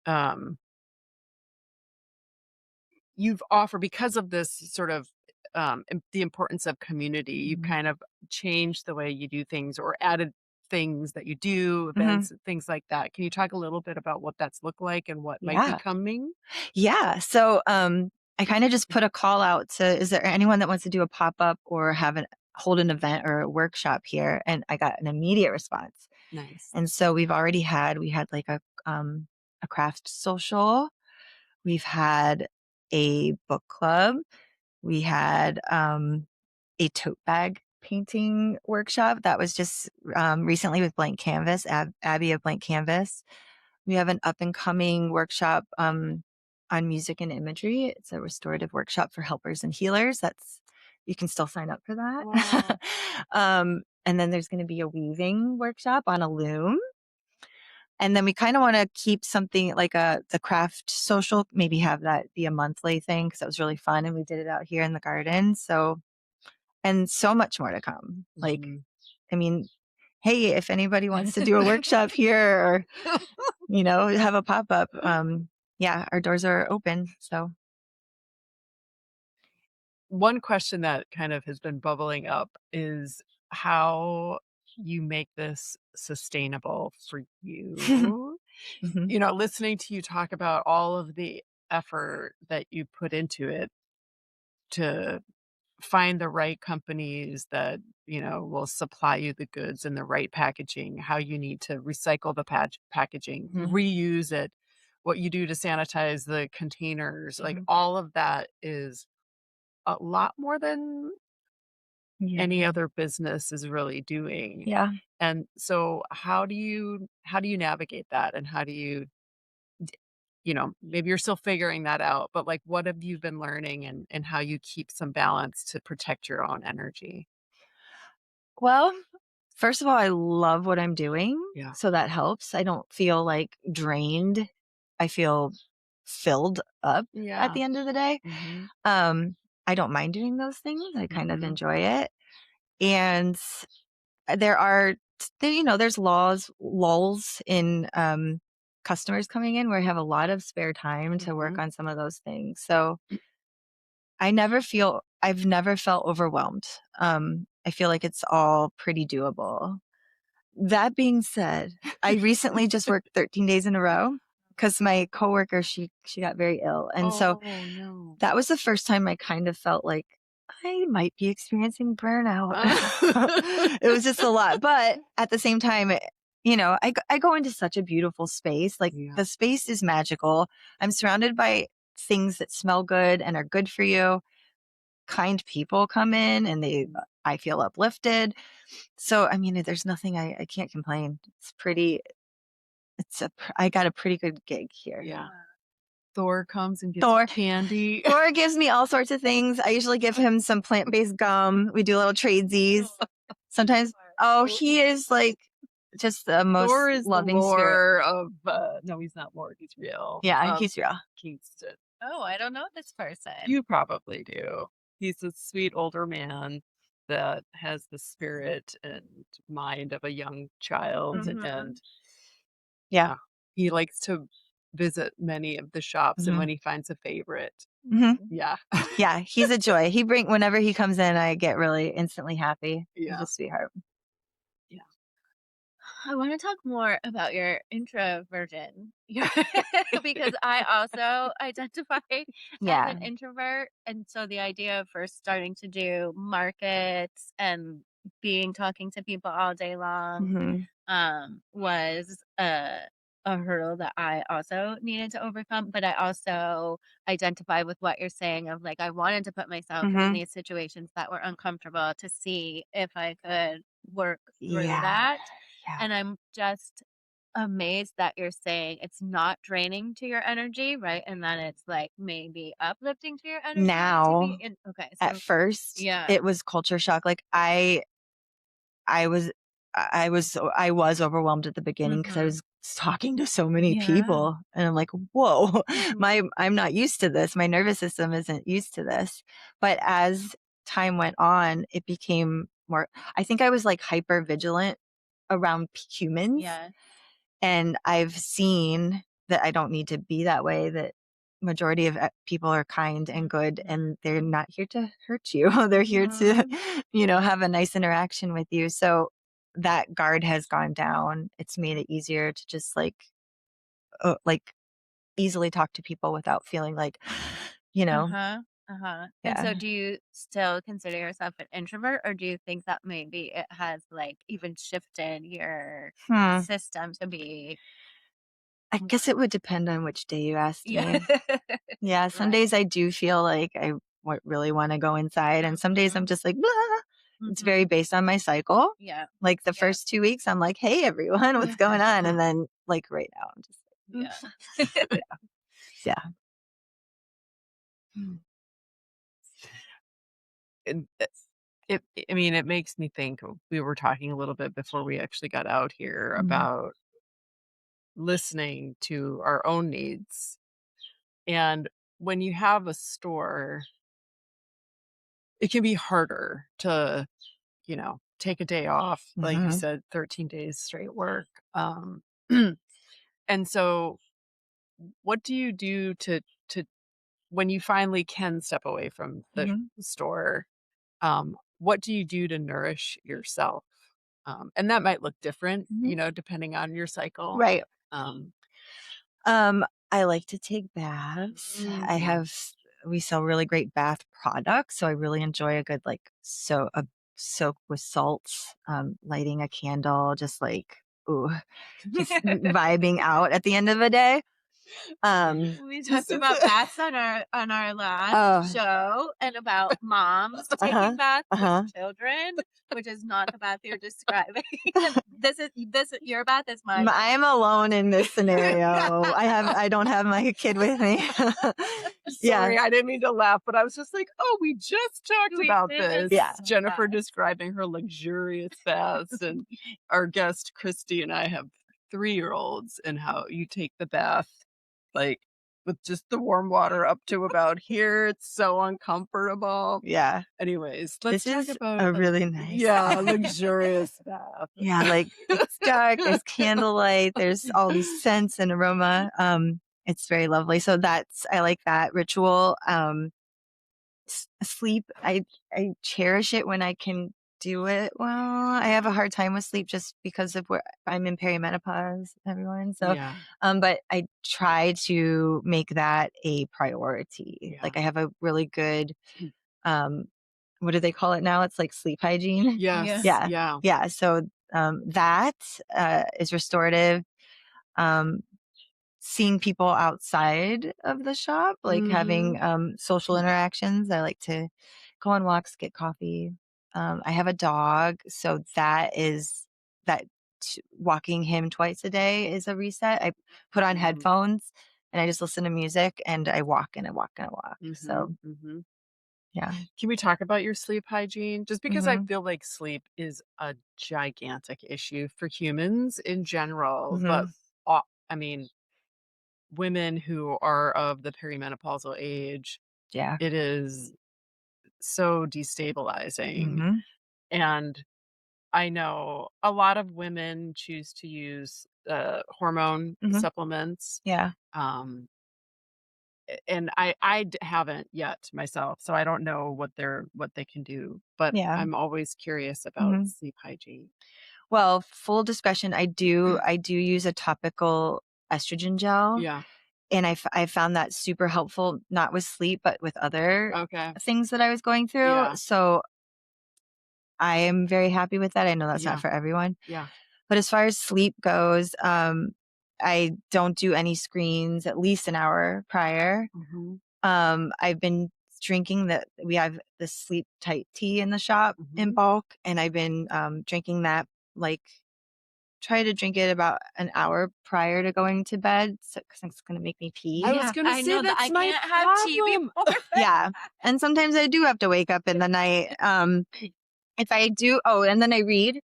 um you've offered because of this sort of the importance of community, you've Mhm. kind of changed the way you do things or added things that you do, Mhm. events, things like that. Can you talk a little bit about what that's looked like and what might be Yeah. coming? Yeah. So I kind of just put a call out to, is there anyone that wants to do a pop-up or hold an event or a workshop here? And I got an immediate response. Nice. And so we had like a craft social. We've had a book club. We had a tote bag painting workshop that was just recently with Blank Canvas, Abby of Blank Canvas. We have an up and coming workshop on music and imagery. It's a restorative workshop for helpers and healers. You can still sign up for Oh, that. And then there's going to be a weaving workshop on a loom. And then we kind of want to keep something like the craft social, maybe have that be a monthly thing because that was really fun. And we did it out here in the garden. So, and so much more to come. Like, mhm. I mean, hey, if anybody wants to do a workshop here or, have a pop up, yeah, our doors are open. So, One question that kind of has been bubbling up is how you make this sustainable for you. mhm, Listening to you talk about all of the effort that you put into it to find the right companies that, will supply you the goods in the right packaging, how you need to recycle the packaging, mhm, reuse it, what you do to sanitize the containers, like mhm. all of that is a lot more than Yeah. any other business is really doing. Yeah. And so how do you navigate that and how do you maybe you're still figuring that out, but like what have you been learning and how you keep some balance to protect your own energy? Well, first of all, I love what I'm doing. Yeah. So that helps. I don't feel like drained. I feel filled up at Yeah. the end of the day. Mhm. Um, I don't mind doing those things. I kind of Mhm. enjoy it. And there are, there's lulls in customers coming in where I have a lot of spare time to work Mhm. on some of those things. So I've never felt overwhelmed. I feel like it's all pretty doable. That being said, I recently just worked 13 days in a row because my coworker, she got very ill. And so Oh, no. that was the first time I kind of felt like I might be experiencing burnout. It was just a lot. But at the same time, I go into such a beautiful space. Like Yeah. the space is magical. I'm surrounded by things that smell good and are good for you. Kind people come in and I feel uplifted. So, I mean, there's nothing I can't complain. I got a pretty good gig here. Yeah. Thor comes and gets you Thor, candy. Thor gives me all sorts of things. I usually give him some plant-based gum. We do little tradesies. Sometimes, oh, he is like just the most Thor is the loving spirit. lore of, no, he's not lore, he's real, Yeah, he's real. Kingston. Oh, I don't know this person. You probably do. He's a sweet older man that has the spirit and mind of a young child, Mhm. and Yeah. yeah, he likes to visit many of the shops, and Hmm. when he finds a favorite, Hmm. yeah. Yeah, he's a joy. Whenever he comes in, I get really instantly happy. He's Yeah, a sweetheart. yeah. I want to talk more about your introversion because I also identify as Yeah. an introvert. And so the idea of first starting to do markets and being talking to people all day long Mhm. was a hurdle that I also needed to overcome. But I also identify with what you're saying of like, I wanted to put myself in Mhm. these situations that were uncomfortable to see if I could work through Yeah. that. Yeah. And I'm just amazed that you're saying it's not draining to your energy, right? And that it's like maybe uplifting to your energy to be Now, in. Okay. at So, first, yeah. it was culture shock. Like, I was I was overwhelmed at the beginning because I Hmm. was talking to so many Yeah. people, and I'm like, "Whoa, Hmm. I'm not used to this. My nervous system isn't used to this." But as time went on, it became more. I think I was like hyper vigilant around humans, Yeah. and I've seen that I don't need to be that way. That majority of people are kind and good, and they're not here to hurt you. They're here to, Mhm. have a nice interaction with you. So that guard has gone down. It's made it easier to just like easily talk to people without feeling like, you know, Uh-huh, uh-huh. And yeah. so do you still consider yourself an introvert, or do you think that maybe it has, like, even shifted your Hmm. system to be I guess more. it would depend on which day you asked Yeah. me. Yeah, some Right. days I do feel like I really want to go inside, and some days I'm Mhm, just like, blah. It's very mhm. based on my cycle. Yeah, Like the yeah. first 2 weeks, I'm like, hey, everyone, what's going on? And then, like, right now, I'm just Yeah. like, yeah. Mm. And I mean, it makes me think we were talking a little bit before we actually got out here Mhm. about listening to our own needs. And when you have a store, it can be harder to, take a day off, like you Mhm. said, 13 days straight work. And so what do you do to when you finally can step away from the Mhm. store, what do you do to nourish yourself? And that might look different, Mhm. depending on your cycle. Right. Um, I like to take baths. mhm. We sell really great bath products, so I really enjoy a good like a soak with salt, lighting a candle, just like ooh, just vibing out at the end of the day. We Just talked about baths on our last oh, show and about moms uh-huh. taking baths with Uh-huh. children, which is not the bath you're describing. And this is your bath is my bath. I am alone in this scenario. I don't have my kid with me. Yeah. Sorry, I didn't mean to laugh, but I was just like, "Oh, we just talked We about did just Yeah. this." talk about Jennifer that. describing her luxurious baths, and our guest Christy and I have 3-year-olds, and how you take the bath, like, with just the warm water up to about here. It's so uncomfortable. Yeah. Anyways, let's This talk is about a a really nice luxurious bath. Yeah, like, it's dark, there's candlelight, there's all these scents and aroma, it's very lovely, so I like that ritual, sleep, I cherish it when I can do it well. I have a hard time with sleep just because of where I'm in perimenopause, everyone, so, Yeah, but I try to make that a priority, yeah. like, I have a really good, um, what do they call it now? It's like sleep hygiene. Yeah. Yes, Yeah. yeah. Yeah. So, that, is restorative. Um, seeing people outside of the shop, like having, Mhm. social interactions. I like to go on walks, get coffee. I have a dog, so that walking him twice a day is a reset. I put on Mhm. headphones and I just listen to music and I walk and I walk and I walk. So, Mhm. Mhm. yeah. Can we talk about your sleep hygiene? Just because I Mhm. feel like sleep is a gigantic issue for humans in general, but Mhm. I mean, women who are of the perimenopausal age, Yeah. it is so destabilizing. Mhm. And I know a lot of women choose to use hormone Mhm. supplements. Yeah. Um, and I haven't yet myself, so I don't know what they can do, but Yeah. I'm always curious about Mhm. sleep hygiene. Well, full discretion, I do use a topical estrogen gel, Yeah. and I found that super helpful, not with sleep, but with other Okay. things that I was going through. Yeah. So I am very happy with that. I know that's not Yeah. for everyone. Yeah. But as far as sleep goes, I don't do any screens at least an hour prior. Mm-hmm. I've been drinking we have the sleep tight tea in the shop in Mm-hmm. bulk, and I've been drinking that, like, try to drink it about an hour prior to going to bed, so because it's going to make me I pee. was Yeah, gonna I say know that I that's my can't have tea problem. before Yeah, and sometimes I do have to wake up in the night. If I do, oh, and then I read.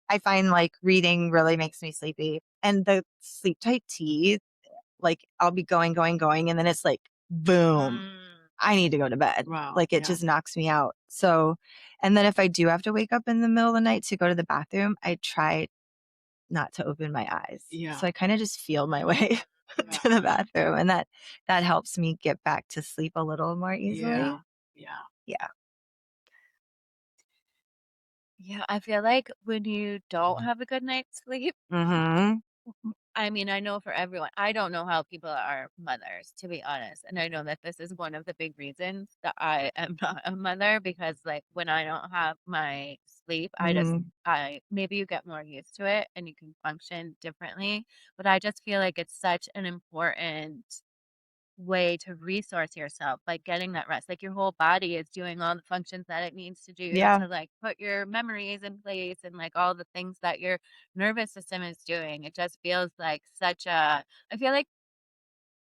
I find like reading really makes me sleepy, and the sleep tight tea, like, I'll be going, and then it's like, boom, Mm. I need to go to bed. Wow. Like, it Yeah. just knocks me out. So, and then if I do have to wake up in the middle of the night to go to the bathroom, I try not to open my eyes. Yeah. So I kind of just feel my way Yeah. to the bathroom, and that helps me get back to sleep a little more Yeah. easily. Yeah. Yeah. Yeah, I feel like when you don't have a good night's sleep, Mhm. I mean, I know for everyone, I don't know how people are mothers, to be honest. And I know that this is one of the big reasons that I am not a mother because, like, when I don't have my sleep, Mhm. maybe you get more used to it and you can function differently. But I just feel like it's such an important way to resource yourself, like getting that rest. Like your whole body is doing all the functions that it needs to do Yeah. to like put your memories in place and like all the things that your nervous system is doing. It just feels like I feel like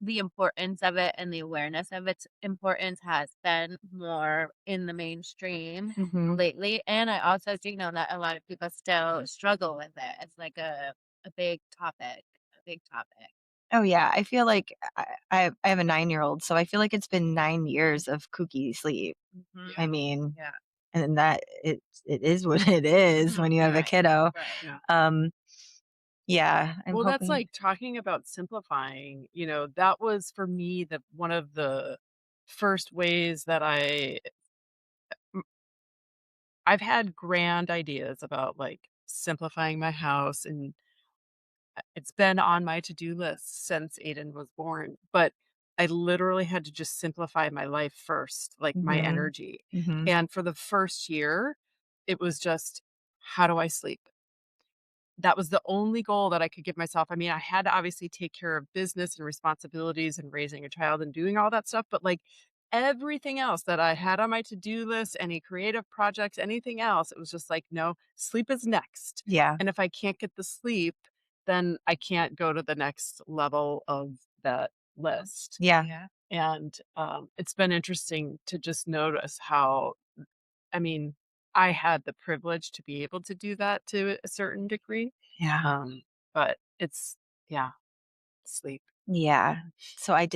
the importance of it and the awareness of its importance has been more in the mainstream Mhm. lately. And I also do know that a lot of people still struggle with it. It's like a big topic, a big topic. Oh, yeah. I feel like I have a 9-year-old, so I feel like it's been 9 years of kooky sleep. Hmm. I mean, Yeah. and that it is what it is Mhm. when you have a Yeah. kiddo. Right. Yeah. Um, yeah, I'm Well, that's hoping. like talking about simplifying, that was for me the one of the first ways that I've had grand ideas about like simplifying my house, and it's been on my to-do list since Aiden was born, but I literally had to just simplify my life first, like my Mhm. energy. Mhm. And for the first year, it was just, how do I sleep? That was the only goal that I could give myself. I mean, I had to obviously take care of business and responsibilities and raising a child and doing all that stuff, but like everything else that I had on my to-do list, any creative projects, anything else, it was just like, no, sleep is next. Yeah. And if I can't get the sleep, then I can't go to the next level of that list. Yeah. Yeah. And it's been interesting to just notice how, I mean, I had the privilege to be able to do that to a certain degree, Yeah. um, but it's yeah, sleep. Yeah. So I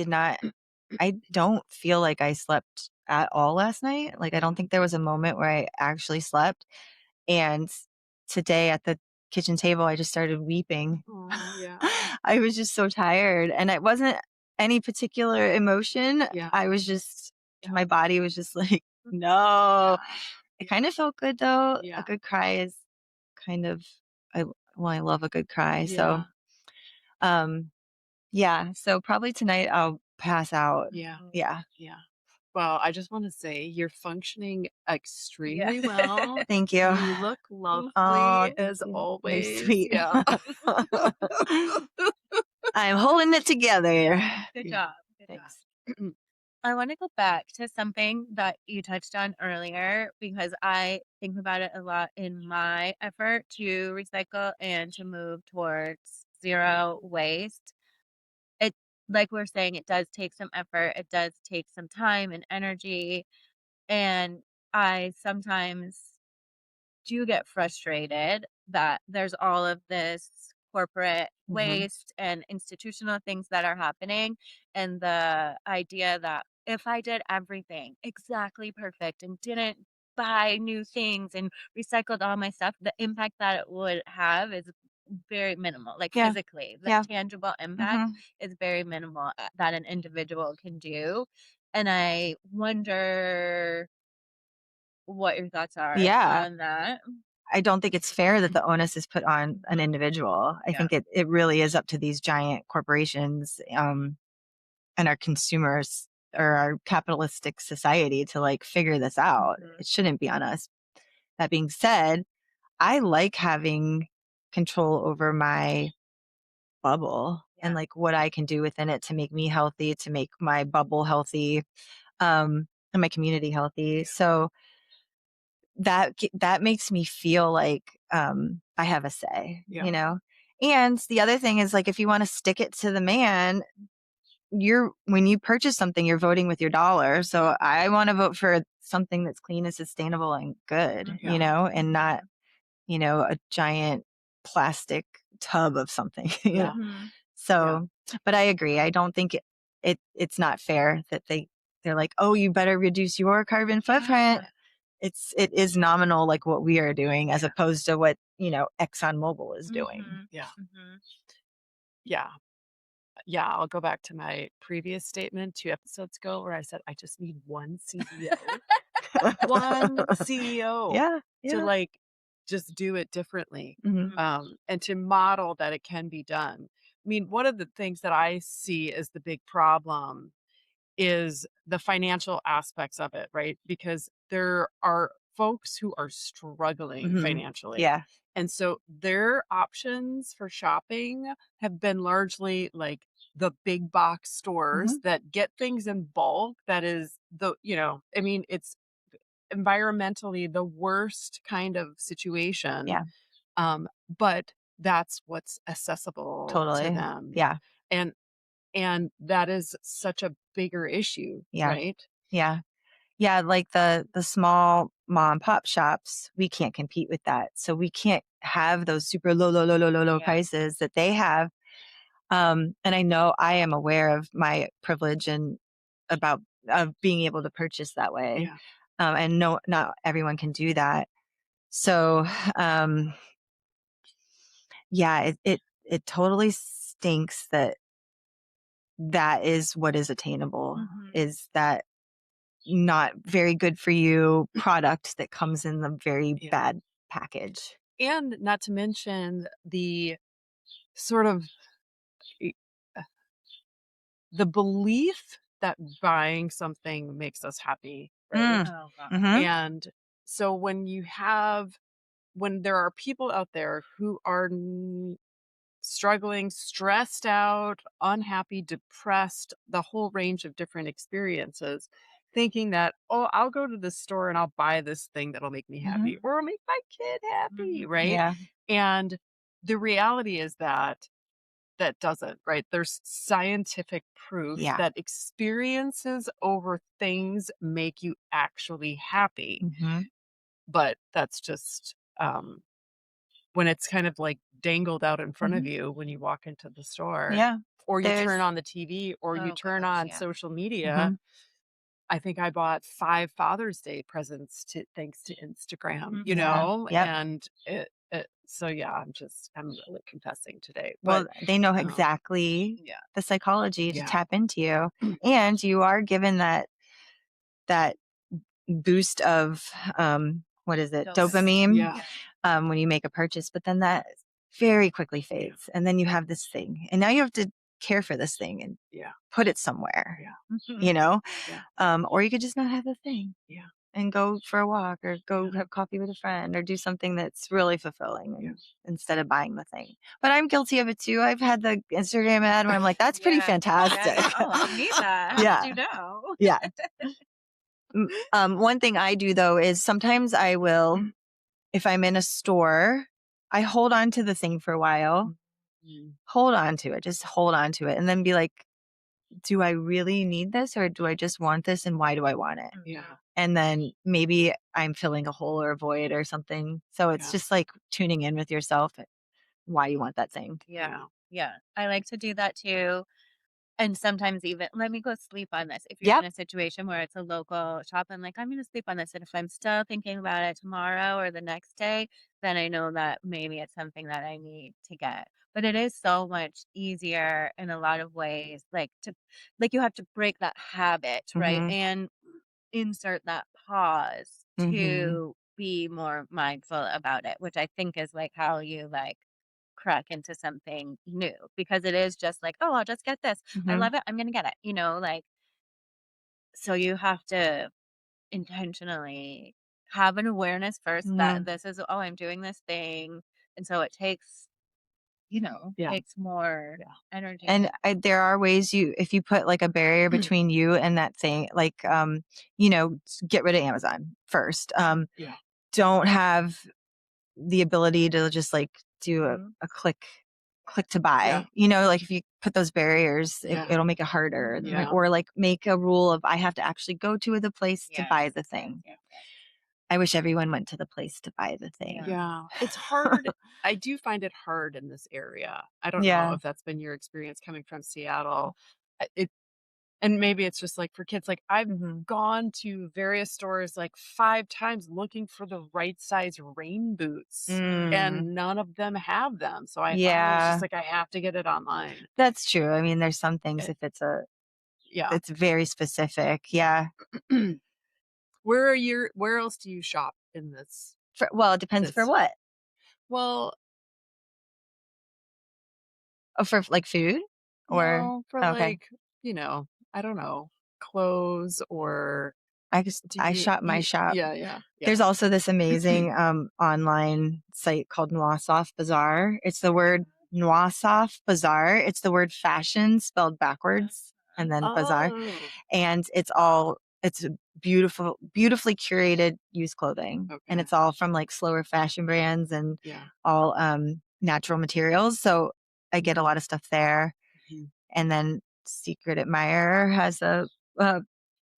don't feel like I slept at all last night. Like, I don't think there was a moment where I actually slept. And today at the kitchen table, I just started weeping. Oh, yeah. I was just so tired, and it wasn't any particular emotion. Yeah, I was just, yeah, my body was just like, yeah, no. It kind of felt good though. A yeah, good cry is kind of, I, well, I love a good cry. So, yeah, um, yeah. So probably tonight I'll pass out. yeah, Yeah. yeah. Well, I just wanna say you're functioning Yeah. extremely well. Thank you. You look Oh, lovely thank as you. Very always. sweet. Yeah. I'm holding it together. Good Yeah. job. Good job. Thanks. I want to go back to something that you touched on earlier because I think about it a lot in my effort to recycle and to move towards zero waste. It, like we're saying, it does take some effort, it does take some time and energy. And I sometimes do get frustrated that there's all of this corporate Hmm. waste and institutional things that are happening. And the idea that if I did everything exactly perfect and didn't buy new things and recycled all my stuff, the impact that it would have is very minimal. Like Yeah. physically, the Yeah. tangible impact Hmm. is very minimal that an individual can do. And I wonder what your thoughts are Yeah. on that. I don't think it's fair that the onus is put on an individual. I think it really is up to these giant corporations, and our consumers or our capitalistic society to like figure this out. It shouldn't be on us. That being said, I like having control over my bubble and like what I can do within it to make me healthy, to make my bubble healthy, and my community healthy. So that makes me feel like I have a say, you know? And the other thing is like if you want to stick it to the man, when you purchase something, you're voting with your dollar. So I want to vote for something that's clean and sustainable and good, you know, and not, you know, a giant plastic tub of something. You know? So, but I agree. I don't think it's not fair that they're like, oh, you better reduce your carbon footprint. It is nominal, like what we are doing, as opposed to what, you know, ExxonMobil is doing. Yeah. Yeah. Yeah, I'll go back to my previous statement 2 episodes ago where I said, I just need one CEO, one CEO Yeah. to Yeah. like just do it differently, Mhm. and to model that it can be done. I mean, one of the things that I see as the big problem is the financial aspects of it, right? Because there are folks who are struggling Mhm. financially. Yeah. And so their options for shopping have been largely like the big box stores that get things in bulk. That is you know, I mean, it's environmentally the worst kind of situation. Yeah. But that's what's accessible to Totally. them. Yeah. And that is such a bigger issue, Yeah. right? Yeah. Yeah, like the small mom and pop shops, we can't compete with that. So we can't have those super low prices that they have. And I know I am aware of my privilege and about of being able to purchase that way. Yeah. And no, not everyone can do that. So, yeah, it totally stinks that that is what is attainable, is that not very good for you product that comes in the very Yeah. bad package. And not to mention the sort of e the belief that buying something makes us happy, right? Mm. Oh god. Mhm. And so when there are people out there who are struggling, stressed out, unhappy, depressed, the whole range of different experiences, thinking that, oh, I'll go to the store and I'll buy this thing that'll make me happy Mhm. or make my kid happy, right? Yeah. And the reality is that that doesn't, right? There's scientific proof Yeah. that experiences over things make you actually happy. Mhm. But that's just when it's kind of like dangled out in front of Mhm. you when you walk into the store, Yeah. or you turn There's on the TV, or you Oh turn gosh, on yeah. social media. Mhm. I think I bought 5 Father's Day presents thanks to Instagram, you Yeah. know, Yep. and so yeah, I'm really confessing today, but Well, they know um, exactly yeah, the psychology to yeah, tap into you, and you are given that boost of what is it? Dopamine. Dopamine, yeah, when you make a purchase, but then that very quickly yeah, fades. And then you have this thing. And now you have to care for this thing and yeah, put it somewhere, yeah, you know? yeah, Or you could just not have the thing yeah, and go for a walk or go yeah, have coffee with a friend or do something that's really fulfilling yeah, instead of buying the thing. But I'm guilty of it too. I've had the Instagram ad where I'm like, that's pretty Yeah. fantastic. Yeah. Oh, I need that. How did Yeah. you know? Yeah. One thing I do though is sometimes I will, if I'm in a store, I hold on to the thing for a while, mm, hold on to it, just hold on to it, and then be like, do I really need this or do I just want this and why do I want it? yeah, And then maybe I'm filling a hole or a void or something. So it's yeah, just like tuning in with yourself, why you want that thing. Yeah. yeah, Yeah. I like to do that too. And sometimes even let me go sleep on this. If you're in Yep. a situation where it's a local shop, I'm like, I'm going to sleep on this. And if I'm still thinking about it tomorrow or the next day, then I know that maybe it's something that I need to get. But it is so much easier in a lot of ways, like you have to break that habit, right? Mm-hmm. And insert that pause Mm-hmm. to be more mindful about it, which I think is like how you like crack into something new because it is just like, oh, I'll just get this. I Mhm. love it. I'm going to get it, like, so you have to intentionally have an awareness first that Mhm. this is, oh, I'm doing this thing. And so it takes, Yeah. takes more Yeah. energy. And there are ways if you put like a barrier between you and that thing, like, get rid of Amazon first. Yeah. Don't have the ability to just like do Mhm. a click to Yeah. buy, like if you put those barriers, Yeah. it'll make it harder. Mhm. Or like make a rule of I have to actually go to the place to buy Yes. the Yes. thing. Yes. Yes. I wish everyone went to the place to buy the Yeah. thing. Yeah. It's hard. I do find it hard in this area. I don't know Yeah. if that's been your experience coming from Seattle. It and maybe it's just like for kids, like I've Hmm. gone to various stores like 5 times looking for the right size rain boots Mm, and none of them have them. So I finally was just yeah, like, I have to get it online. that's true. I mean, there's some things Eh, if yeah. it's very specific. Yeah. Where else do you shop in Well, it depends for this? what. Well, Oh, for like food or no, for okay. like, you know, I don't know, clothes or do I you shop my eat? shop. Yeah, yeah, yeah. There's also this amazing online site called Noisoft Bazaar. It's the word Noisoft Bazaar. It's the word fashion spelled backwards and then bazaar. Oh, And it's a beautifully curated used clothing. And okay. it's all from like slower fashion brands and Yeah. all natural materials. So I get a Mhm, lot of stuff there. mhm. And then Secret Admirer has a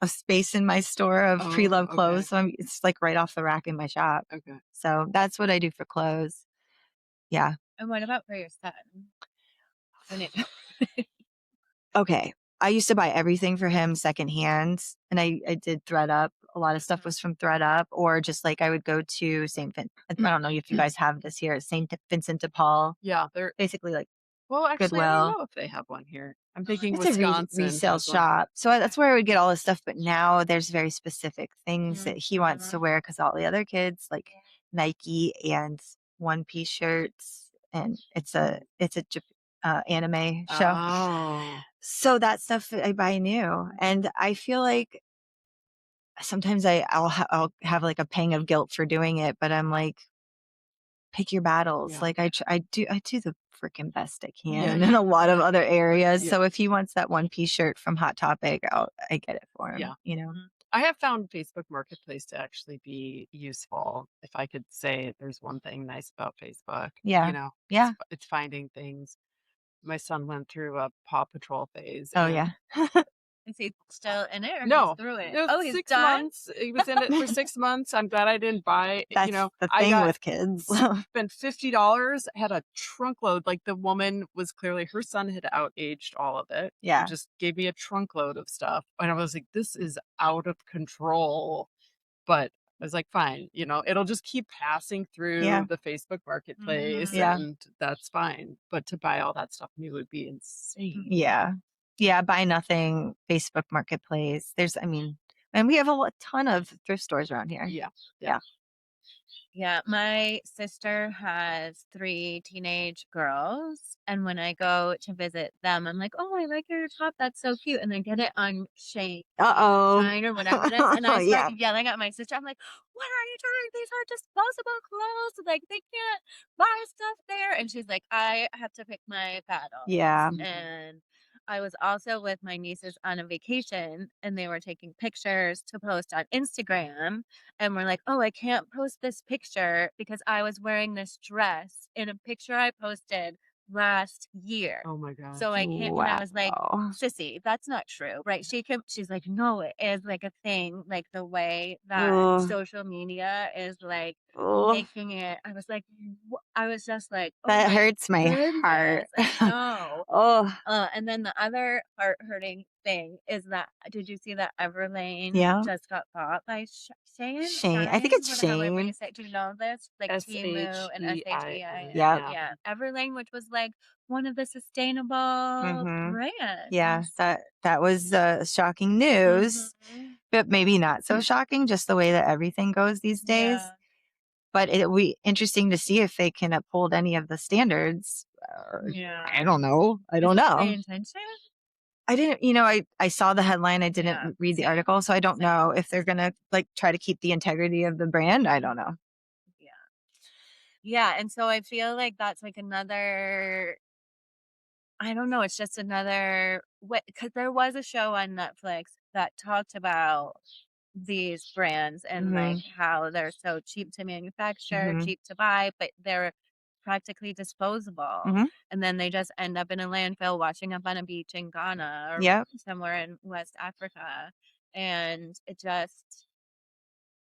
a space in my store of Oh, pre-loved okay, clothes. So it's like right off the rack in my shop. okay. So that's what I do for clothes. Yeah. And what about for your son? When it Okay. I used to buy everything for him secondhand and I did ThreadUp. A lot of stuff Mhm. was from ThreadUp or just like I would go to St. Vincent. I don't know if you guys have this here. St. Vincent de Paul, Yeah, they're basically like well, actually, I don't Goodwill. know if they have one here. I'm thinking It's a Wisconsin resale has one. shop. So that's where I would get all this stuff. But now there's very specific things that he wants to Mhm. wear because all the other kids like Nike and one piece shirts. And it's a anime show. Oh, So that stuff I buy new. And I feel like sometimes I'll have like a pang of guilt for doing it, but I'm like, pick your battles. yeah, Like I do the freaking best I yeah, can in yeah, a lot of other areas. yeah, So if he wants that one piece shirt from Hot Topic, I get it for him, yeah. you know? I have found Facebook Marketplace to actually be useful. If I could say there's one thing nice about Facebook, Yeah. Yeah. it's finding things. My son went through a Paw Patrol phase, Oh and yeah. Is he still in it or he's no, through it? it was Oh, he's 6 done? months. He was in it for 6 months. I'm glad I didn't buy That's the I thing got with kids. spent $50, had a trunk load. Like, the woman was clearly her son had outaged all of it, and Yeah. just gave me a trunk load of stuff, and I was like, "This is out of control." But I was like, "Fine, it'll just keep passing through Yeah. the Facebook Marketplace, Yeah. Mhm. and that's fine." But to buy all that stuff new would be insane. Yeah. Yeah. Buy nothing, Facebook Marketplace. And we have ton of thrift stores around here. Yeah, yeah. Yeah. Yeah, my sister has 3 teenage girls, and when I go to visit them, I'm like, "Oh, I like your top, that's so cute," and I get it on Shein Uh-oh. or whatever it is, and I start Yeah. yelling at my sister, I'm like, "What are you doing? These are disposable clothes, like, they can't buy stuff there," and she's like, "I have to pick my battles," Yeah. Mhm. and I was also with my nieces on a vacation, and they were taking pictures to post on Instagram, and we're like, "Oh, I can't post this picture because I was wearing this dress in a picture I posted last year. Oh my So gosh. I can't," and I Wow. was like, "Sissy, that's not true, right?" She's like, "No, it is like a thing, like the way that Oh, social media is like oh, making it." I was like, I was just like, "Oh that my hurts my heart. goodness, I know." Oh, And then the other heart-hurting thing is that did you see that Everlane yeah. just got bought by Shane? Shane. I think Shine? it's What however you Shane. say. Do you know this? Like Temu and Shein, SHEIN. Yep. yeah. Yeah. Everlane, which was like one of the sustainable Mm-hmm. Yeah. brands. That was shocking news, Mhm. but maybe not so shocking, just the way that everything goes these days. Yeah. but it'll be interesting to see if they can uphold any of the standards. Yeah. I don't know. I Is don't that the know. intention? I didn't, I saw the headline. I didn't Yeah, read the same, article, so I don't same. know if they're gonna like try to keep the integrity of the brand. I don't know. Yeah. Yeah, and so I feel like that's like another I don't know, it's just another way because there was a show on Netflix that talked about these brands and like Mhm. how they're so cheap to manufacture, Mhm. cheap to buy, but they're practically disposable. Mhm. And then they just end up in a landfill washing up on a beach in Ghana or Yep. somewhere in West Africa. And it just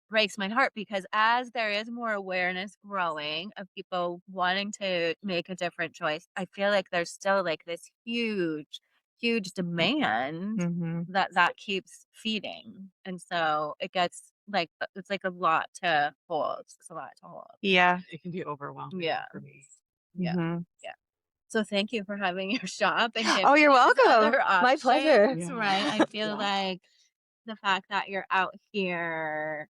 breaks my heart because as there is more awareness growing of people wanting to make a different choice, I feel like there's still like this huge demand Mhm. that keeps feeding. And so it gets like it's like a lot to hold. It's a lot to hold. Yeah. It can be overwhelming Yeah. for me. Yeah. Mhm. Yeah. So thank you for having your shop and Oh, giving you're me these welcome. other My pleasure. options, right? Yeah. I feel Yeah. like the fact that you're out here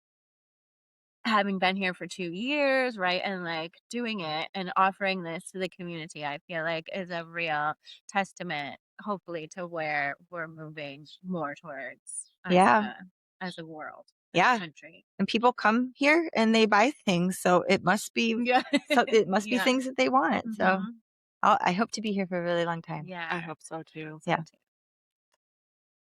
having been here for 2 years, right, and, like, doing it and offering this to the community, I feel like is a real testament, hopefully, to where we're moving more towards Yeah. as a world, as a Yeah. country. And people come here and they buy things, so it must be Yeah. Yeah. things that they want. So Mhm. I hope to be here for a really long time. I Yeah. hope so too. So Yeah. too.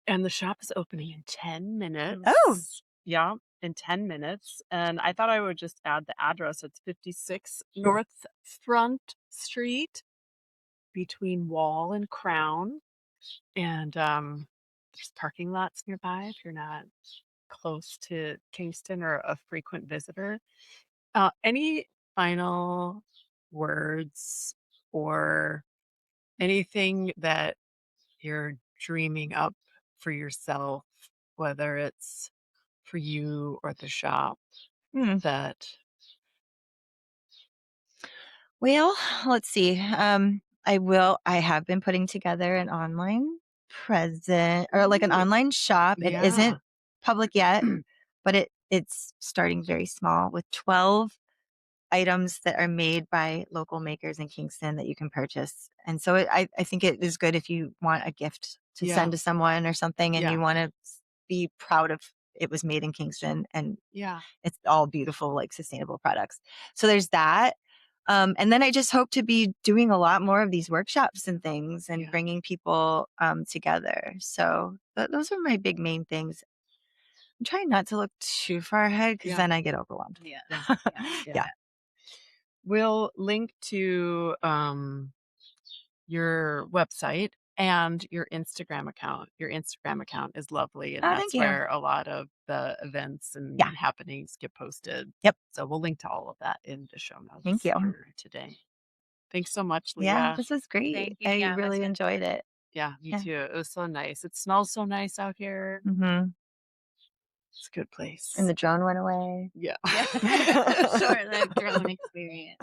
And the shop is opening in 10 Oh. minutes. Yeah, in 10 minutes. And I thought I would just add the address. It's 56 North Front Street between Wall and Crown. And there's parking lots nearby if you're not close to Kingston or a frequent visitor. Any final words or anything that you're dreaming up for yourself, whether it's for you or the shop Hmm. that Well, let's see. I have been putting together an online present or like an Ooh, online shop. It yeah. isn't public yet, but it's starting very small with 12 items that are made by local makers in Kingston that you can purchase. And so I think it is good if you want a gift to Yeah. send to someone or something and Yeah. you want to be proud of it was made in Kingston and Yeah. it's all beautiful, like sustainable products. So there's that. And then I just hope to be doing a lot more of these workshops and things and Yeah. bringing people together. So those are my big main things. I'm trying not to look too far ahead because Yeah. then I get overwhelmed. Yeah. Yeah. Yeah. Yeah. We'll link to your website and your Instagram account. Your Instagram account is lovely, and Oh, thank that's you. where a lot of the events Yeah. and happenings get posted. Yep. So we'll link to all of that in the show Thank notes you. for today. Thanks so much, Yeah, Leah. this was great. Thank you. I Yeah, this really was enjoyed it. Yeah, me Yeah. too. It was so nice. It smells so nice out here. Hmm. It's a good And place. the drone went away. Yeah. yeah. Short-lived drone experience.